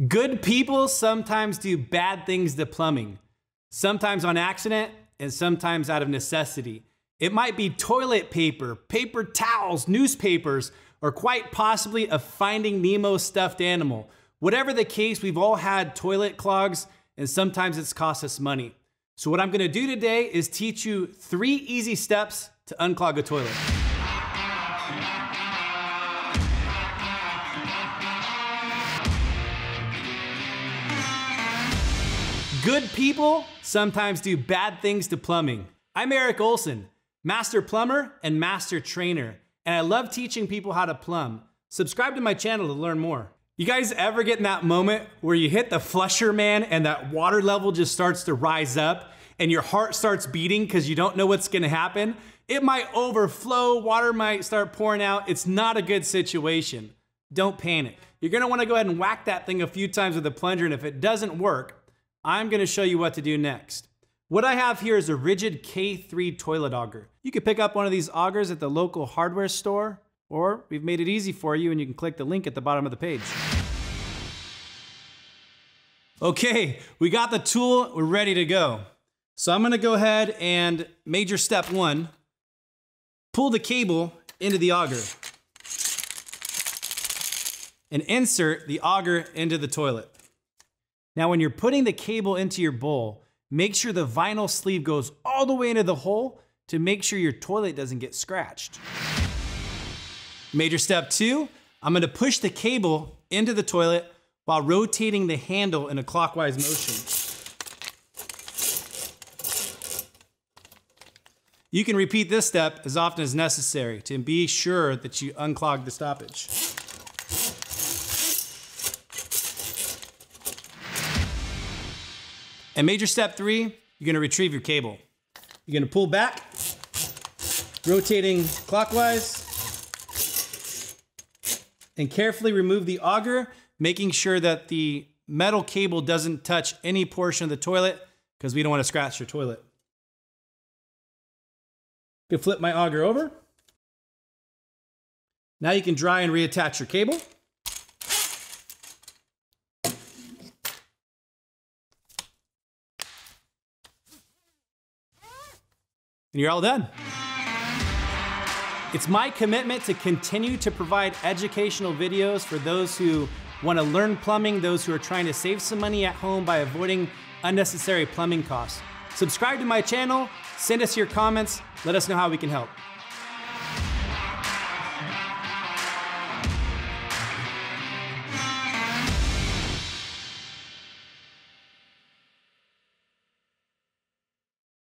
Good people sometimes do bad things to plumbing, sometimes on accident and sometimes out of necessity. It might be toilet paper, paper towels, newspapers, or quite possibly a Finding Nemo stuffed animal. Whatever the case, we've all had toilet clogs, and sometimes it's cost us money. So what I'm gonna do today is teach you 3 easy steps to unclog a toilet. Good people sometimes do bad things to plumbing. I'm Eric Olson, master plumber and master trainer, and I love teaching people how to plumb. Subscribe to my channel to learn more. You guys ever get in that moment where you hit the flusher, man, and that water level just starts to rise up and your heart starts beating because you don't know what's gonna happen? It might overflow, water might start pouring out. It's not a good situation. Don't panic. You're gonna wanna go ahead and whack that thing a few times with a plunger, and if it doesn't work, I'm gonna show you what to do next. What I have here is a Ridgid K3 Toilet Auger. You can pick up one of these augers at the local hardware store, or we've made it easy for you and you can click the link at the bottom of the page. Okay, we got the tool, we're ready to go. So I'm gonna go ahead and major step 1, pull the cable into the auger and insert the auger into the toilet. Now, when you're putting the cable into your bowl, make sure the vinyl sleeve goes all the way into the hole to make sure your toilet doesn't get scratched. Major step 2, I'm gonna push the cable into the toilet while rotating the handle in a clockwise motion. You can repeat this step as often as necessary to be sure that you unclog the stoppage. And major step 3, you're gonna retrieve your cable. You're gonna pull back, rotating clockwise, and carefully remove the auger, making sure that the metal cable doesn't touch any portion of the toilet because we don't wanna scratch your toilet. I'm gonna flip my auger over. Now you can dry and reattach your cable. And you're all done. It's my commitment to continue to provide educational videos for those who want to learn plumbing, those who are trying to save some money at home by avoiding unnecessary plumbing costs. Subscribe to my channel, send us your comments, let us know how we can help.